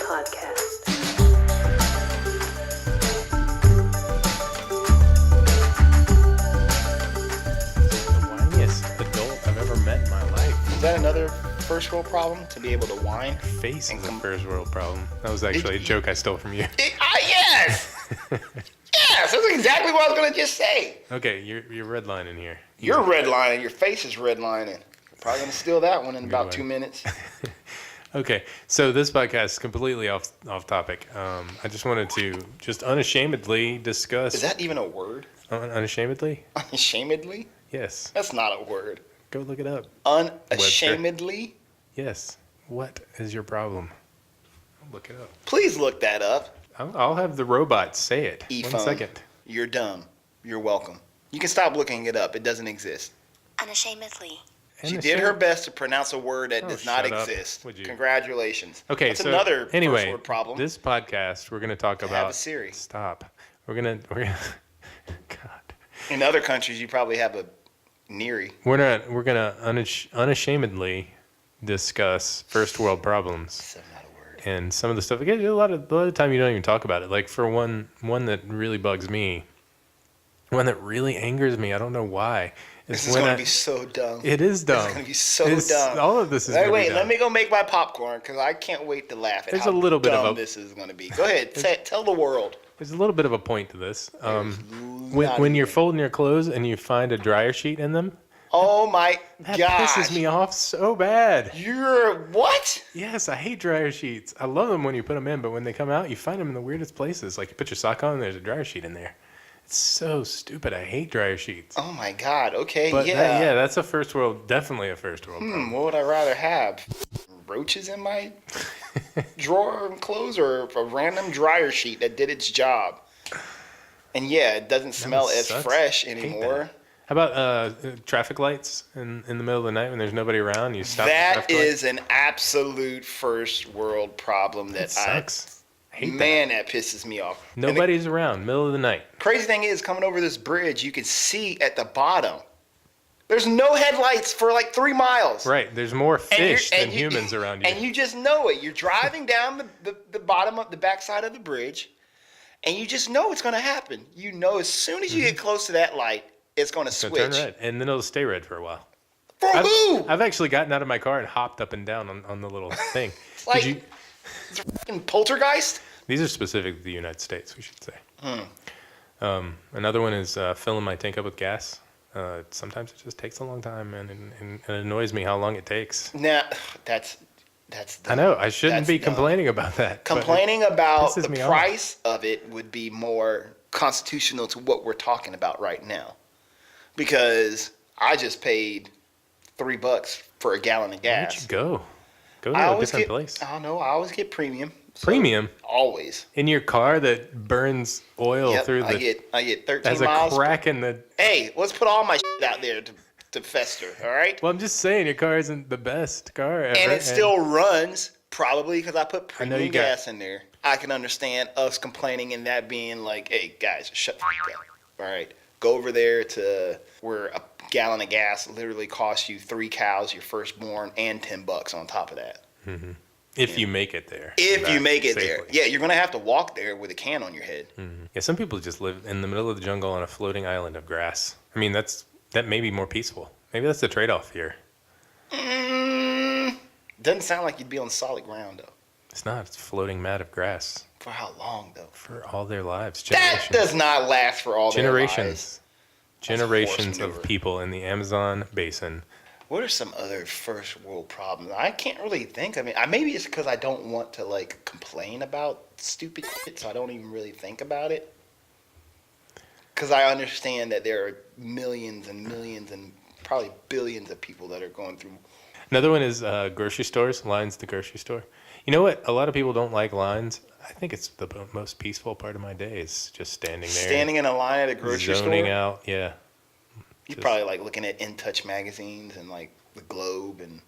podcast. The whiniest adult I've ever met in my life. Is that another first world problem, to be able to whine? Face is a first world problem. That was actually a joke I stole from you. Yes! Yes, that's exactly what I was going to just say. Okay, you're redlining here. You're redlining. Your face is redlining. Probably going to steal that one in about one. 2 minutes. Okay, so this podcast is completely off topic. I just wanted to just unashamedly discuss. Is that even a word? Unashamedly? Unashamedly? Yes. That's not a word. Go look it up. Unashamedly? Yes. What is your problem? I'll look it up. Please look that up. I'll have the robot say it. E-phone. 1 second. You're dumb. You're welcome. You can stop looking it up. It doesn't exist. Unashamedly. She did her best to pronounce a word that does not shut up, exist. would you? Congratulations. Okay, that's so another anyway, first word problem. This podcast we're going to talk about. Have a Siri. Stop. We're gonna. God. In other countries, you probably have a Neri. We're gonna unashamedly discuss first world problems. That's not a word. And some of the stuff. Again, a lot of the time you don't even talk about it. Like for one that really bugs me, one that really angers me. I don't know why. This is going to be so dumb. It is dumb. It's going to be so dumb. All of this is. Wait, let me go make my popcorn because I can't wait to laugh at There's how a little bit dumb of a, this is going to be. Go ahead, tell the world. There's a little bit of a point to this. When you're folding your clothes and you find a dryer sheet in them. Oh my That gosh. pisses me off so bad. You're what? Yes, I hate dryer sheets. I love them when you put them in, but when they come out, you find them in the weirdest places. Like you put your sock on and there's a dryer sheet in there. It's so stupid. I hate dryer sheets. Oh my God. Okay, But yeah. that's definitely a first world problem. What would I rather have? Roaches in my drawer of clothes or a random dryer sheet that did its job? And yeah, it doesn't smell as sucks. fresh Hate anymore. How about traffic lights in the middle of the night when there's nobody around? You stop. That is an absolute first world problem that sucks. I hate that pisses me off. Nobody's around, middle of the night. Crazy thing is, coming over this bridge, you can see at the bottom. There's no headlights for like 3 miles. Right, there's more fish than humans around you. And you just know it. You're driving down the bottom of the backside of the bridge, and you just know it's going to happen. You know as soon as you get close to that light, it's going to switch. Turn red, and then it'll stay red for a while. For who? I've actually gotten out of my car and hopped up and down on the little thing. Like, it's a fucking poltergeist? These are specific to the United States, we should say. Another one is filling my tank up with gas. Sometimes it just takes a long time, and it annoys me how long it takes. Nah, that's I know. I shouldn't be complaining about that. Complaining about the me price of it would be more constitutional to what we're talking about right now. Because I just paid $3 for a gallon of gas. Where'd you go? Go to a different place. I don't know. I always get premium. So Premium? Always. In your car that burns oil through the... I get 13 As miles. a crack in the... Hey, let's put all my shit out there to fester, all right? Well, I'm just saying your car isn't the best car ever. And it still runs, probably because I put I know premium you got- gas in there. I can understand us complaining and that being like, hey, guys, shut the fuck up, all right? Go over there to where a gallon of gas literally costs you 3 cows, your firstborn, and $10 on top of that. Mm-hmm. If you make it there. If you make it safely. there. Yeah, you're going to have to walk there with a can on your head. Mm-hmm. Yeah, some people just live in the middle of the jungle on a floating island of grass. I mean, that may be more peaceful. Maybe that's the trade-off here. Doesn't sound like you'd be on solid ground, though. It's not. It's a floating mat of grass. For how long, though? For all their lives. That does not last for all their lives. Generations of people in the Amazon basin. What are some other first world problems? I can't really think. I mean, maybe it's because I don't want to like complain about stupid shit, so I don't even really think about it. Because I understand that there are millions and millions and probably billions of people that are going through. Another one is grocery stores, lines at the grocery store. You know what? A lot of people don't like lines. I think it's the most peaceful part of my day is just standing there. Standing in a line at a grocery store? Zoning out, yeah. You're probably like looking at In Touch magazines and like the Globe and.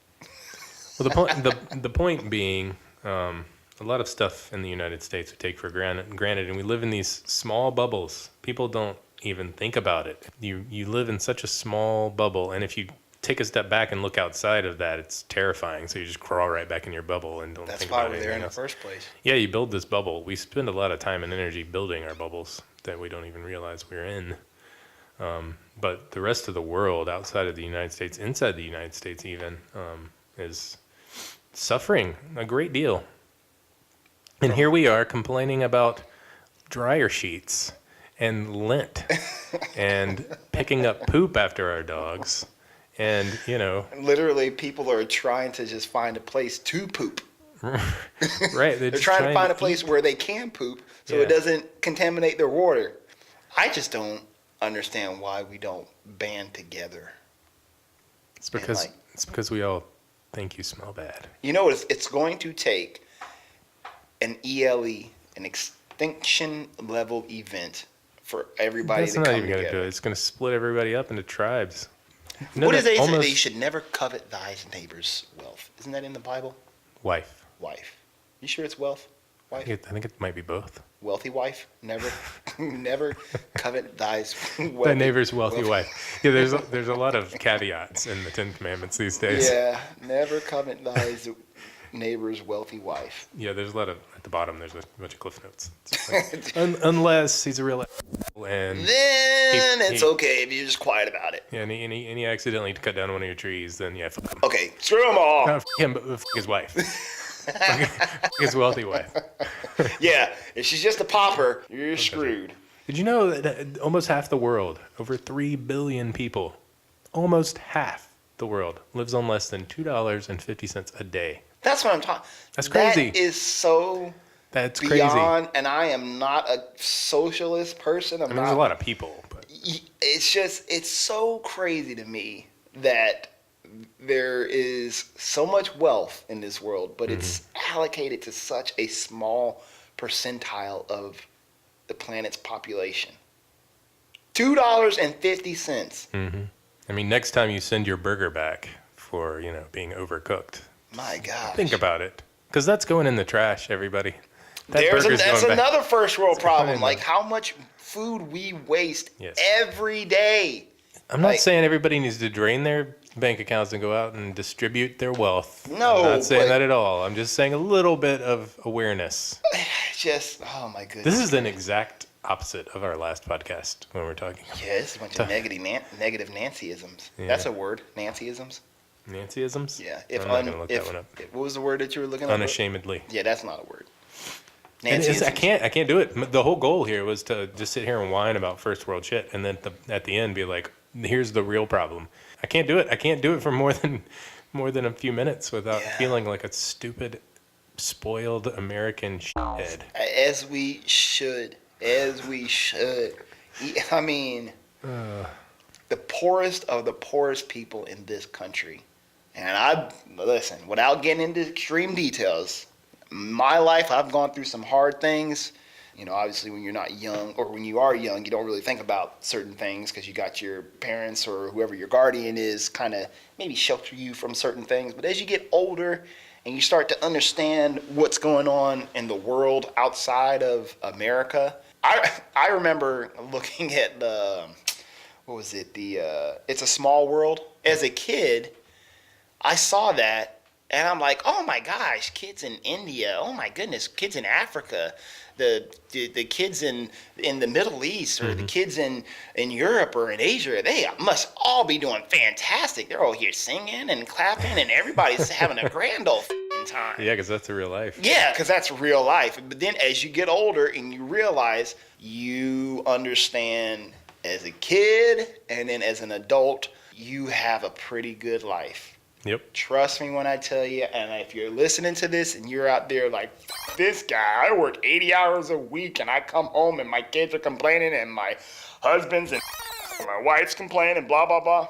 Well, the point being, a lot of stuff in the United States we take for granted, and we live in these small bubbles. People don't even think about it. You live in such a small bubble, and if you take a step back and look outside of that, it's terrifying. So you just crawl right back in your bubble and don't That's think why about we're there anything in the else. first place. Yeah, you build this bubble. We spend a lot of time and energy building our bubbles that we don't even realize we're in. But the rest of the world, outside of the United States, inside the United States even, is suffering a great deal. And here we are complaining about dryer sheets and lint and picking up poop after our dogs. And, Literally, people are trying to just find a place to poop. right. They're trying to find a place where they can poop so it doesn't contaminate their water. I just don't understand why we don't band together. It's because we all think you smell bad. You know what? It's going to take an ELE, an extinction level event, for everybody That's to not come even going to together. do it. It's going to split everybody up into tribes. What does they say? They should never covet thy neighbor's wealth. Isn't that in the Bible? Wife. You sure it's wealth? Wife? I think it might be both. Wealthy wife? Never, never covet thy The neighbor's wealthy wife. Yeah, there's a lot of caveats in the Ten Commandments these days. Yeah, never covet thy neighbor's wealthy wife. Yeah, there's a lot of, at the bottom, there's a bunch of cliff notes. It's like, unless he's a real asshole and Then it's okay if you're just quiet about it. yeah, and he accidentally cut down one of your trees, then yeah, fuck him. Okay, screw them all. Not fuck him, but fuck his wife. Fuck his wealthy wife. Yeah, if she's just a pauper, you're screwed. Did you know that almost half the world, over 3 billion people, almost half the world lives on less than $2.50 a day? That's what I'm talking. That's crazy. That is so That's beyond, crazy. and I am not a socialist person. There's a lot of people, but It's so crazy to me that there is so much wealth in this world, but it's allocated to such a small percentile of the planet's population. $2.50. I mean, next time you send your burger back for, being overcooked, My God. think about it. Because that's going in the trash, everybody. That's going back. another first world problem. in Like there. how much food we waste Yes. every day. I'm not like- saying everybody needs to drain their bank accounts and go out and distribute their wealth. No, I'm not saying but- that at all. I'm just saying a little bit of awareness. Just, oh my goodness. This is an exact opposite of our last podcast when we're talking about Yeah, it's a bunch of negative Nancyisms. Yeah. That's a word, Nancyisms. Nancyisms. Yeah. I'm not going to look that one up. What was the word that you were looking up? Unashamedly. Yeah, that's not a word. And Nancyisms. I can't do it. The whole goal here was to just sit here and whine about first world shit, and then at the end be like, "Here's the real problem." I can't do it. I can't do it for more than a few minutes without feeling like a stupid, spoiled American shithead. As we should. I mean, the poorest of the poorest people in this country. And listen, without getting into extreme details, my life, I've gone through some hard things. Obviously when you're not young, or when you are young, you don't really think about certain things because you got your parents or whoever your guardian is kind of maybe shelter you from certain things. But as you get older and you start to understand what's going on in the world outside of America, I remember looking at It's a Small World. As a kid, I saw that and I'm like, oh my gosh, kids in India, oh my goodness, kids in Africa, the kids in the Middle East, or the kids in Europe or in Asia, they must all be doing fantastic. They're all here singing and clapping and everybody's having a grand old time. Yeah, because that's the real life. Yeah, because that's real life. But then as you get older and you realize, you understand as a kid and then as an adult, you have a pretty good life. Yep. Trust me when I tell you, and if you're listening to this and you're out there like, this guy, I work 80 hours a week and I come home and my kids are complaining and my husband's and my wife's complaining, blah, blah, blah.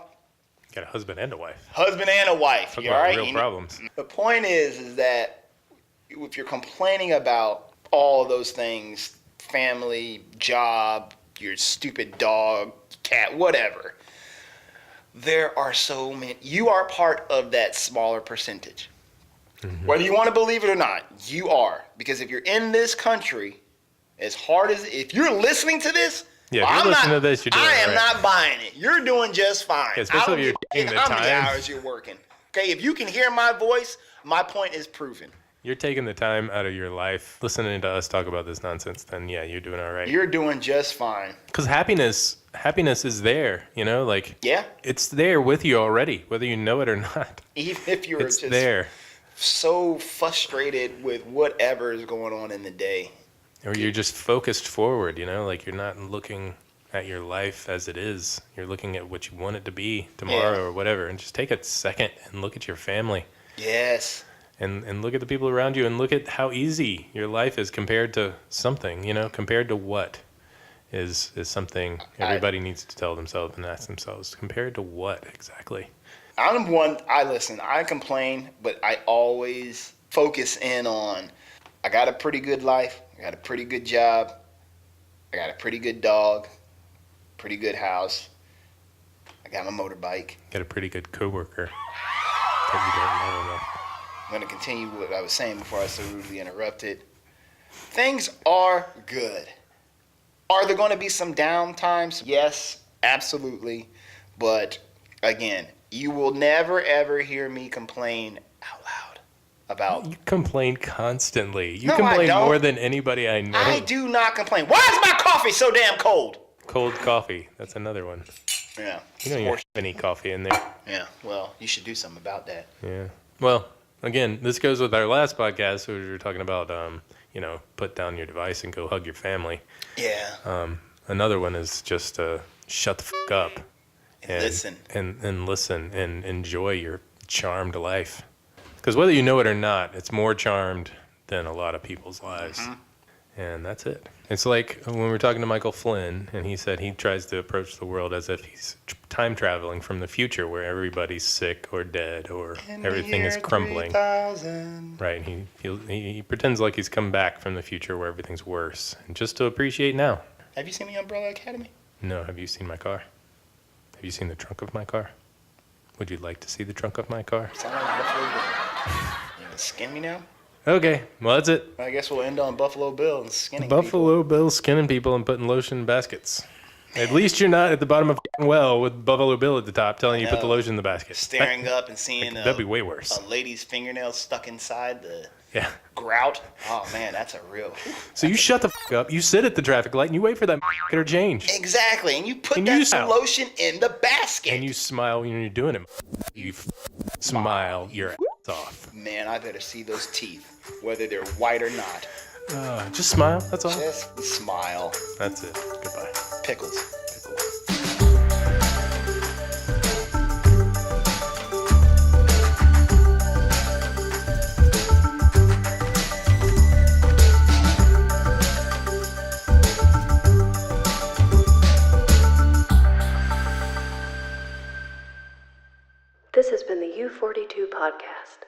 Got a husband and a wife. Husband and a wife, Talk you about all right? real problems. The point is that if you're complaining about all of those things, family, job, your stupid dog, cat, whatever, there are so many. You are part of that smaller percentage. Whether you want to believe it or not, you are. Because if you're in this country, as hard as, if you're listening to this, Yeah, Well, if I'm you're listening not, to this, you're doing I it am right. not buying it. You're doing just fine. Yeah, I especially don't if you're give a taking shit the how many time. hours you're working. Okay, if you can hear my voice, my point is proven. You're taking the time out of your life listening to us talk about this nonsense, then yeah, you're doing all right. You're doing just fine. Because happiness is there, like Yeah, it's there with you already, whether you know it or not. even if you're It's just there. so frustrated with whatever is going on in the day. Or you're just focused forward, like you're not looking at your life as it is. You're looking at what you want it to be tomorrow Yeah. or whatever. And just take a second and look at your family. Yes. And look at the people around you and look at how easy your life is compared to something, compared to what is something everybody needs to tell themselves and ask themselves. Compared to what exactly? I'm one, I complain, but I always focus in on, I got a pretty good life, I got a pretty good job, I got a pretty good dog, pretty good house, I got my motorbike. Got a pretty good coworker that you don't know enough. I'm going to continue what I was saying before I so rudely interrupted. Things are good. Are there going to be some down times? Yes, absolutely. But again, you will never ever hear me complain out loud about. You complain constantly. You No, I complain don't. more than anybody I know. I do not complain. Why is my coffee so damn cold? Cold coffee. That's another one. Yeah. You don't even have any coffee in there. Yeah. Well, you should do something about that. Yeah. Well, again, this goes with our last podcast where we were talking about, put down your device and go hug your family. Yeah. Another one is just shut the fuck up And listen. and listen and enjoy your charmed life. Because whether you know it or not, it's more charmed than a lot of people's lives. Mm-hmm. And that's it. It's like when we were talking to Michael Flynn, and he said he tries to approach the world as if he's time traveling from the future where everybody's sick or dead or everything is crumbling. 3000. Right. He pretends like he's come back from the future where everything's worse. And just to appreciate now. Have you seen the Umbrella Academy? No, have you seen my car? Have you seen the trunk of my car? Would you like to see the trunk of my car? Sound like Buffalo Bill. You gonna skin me now? Okay, well, that's it. I guess we'll end on Buffalo Bill and skinning Buffalo Bill skinning people and putting lotion in baskets. At least you're not at the bottom of a f***ing well with Buffalo Bill at the top telling you to put the lotion in the basket. Staring up and seeing That'd be way worse. a lady's fingernail stuck inside the Yeah. grout. Oh, man, that's a real... So you shut the f*** up, you sit at the traffic light, and you wait for that to change. Exactly, and you put And that you smile. lotion in the basket. And you smile when you're doing it. You smile your ass off. Man, I better see those teeth, whether they're white or not. Just smile, that's all. Just smile. That's it. Goodbye. Pickles. This has been the You42 podcast.